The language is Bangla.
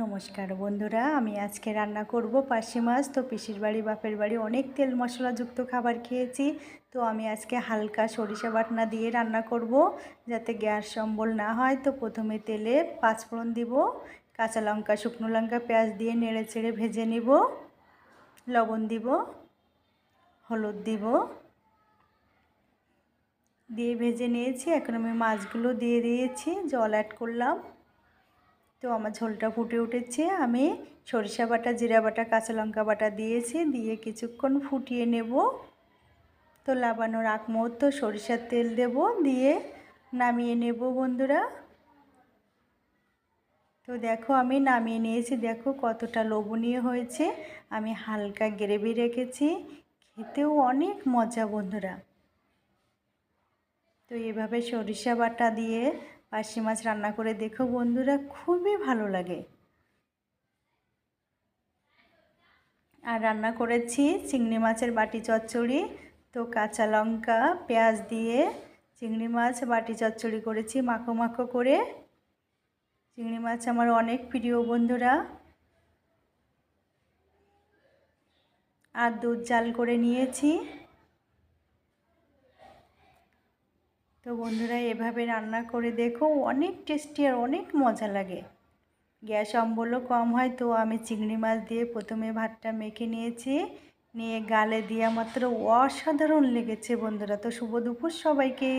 নমস্কার বন্ধুরা, আমি আজকে রান্না করব পার্শে মাছ। তো পিসির বাড়ি বাপের বাড়ি অনেক তেল মশলাযুক্ত খাবার খেয়েছি। তো আমি আজকে হালকা সরিষা বাটনা দিয়ে রান্না করব যাতে গ্যাস অম্বল না হয়। তো প্রথমে তেলে পাঁচফোড়ন দিব, কাঁচা লঙ্কা, শুকনো লঙ্কা, পেঁয়াজ দিয়ে নেড়ে চেড়ে ভেজে নিব। লবণ দিব, হলুদ দিব, দিয়ে ভেজে নিয়েছি। এখন আমি মাছগুলো দিয়ে দিয়েছি, জল অ্যাড করলাম। তো আমার ঝোলটা ফুটে উঠেছে। আমি সরিষা বাটা, জিরা বাটা, কাঁচা লঙ্কা বাটা দিয়েছি, দিয়ে কিছুক্ষণ ফুটিয়ে নেব। তো লাবানোর আগ মুহূর্ত সরিষার তেল দেব, দিয়ে নামিয়ে নেব বন্ধুরা। তো দেখো আমি নামিয়ে নিয়েছি, দেখো কতটা লোভনীয় হয়েছে। আমি হালকা গ্রেভি রেখেছি, খেতেও অনেক মজা বন্ধুরা। তো এভাবে সরিষা বাটা দিয়ে পার্শে মাছ রান্না করে দেখো বন্ধুরা, খুবই ভালো লাগে। আর রান্না করেছি চিংড়ি মাছের বাটি চচ্চড়ি। তো কাঁচা লঙ্কা, পেঁয়াজ দিয়ে চিংড়ি মাছ বাটি চচ্চড়ি করেছি মাখো মাখো করে। চিংড়ি মাছ আমার অনেক প্রিয় বন্ধুরা। আর দুধ জাল করে নিয়েছি। তো বন্ধুরা এভাবে রান্না করে দেখো, অনেক টেস্টি আর অনেক মজা লাগে। গ্যাস অম্বলও কম হয়। তো আমি চিংড়ি মাছ দিয়ে প্রথমে ভাতটা মেখে নিয়েছি, নিয়ে গালে দেওয়া মাত্র অসাধারণ লেগেছে বন্ধুরা। তো শুভ দুপুর সবাইকে।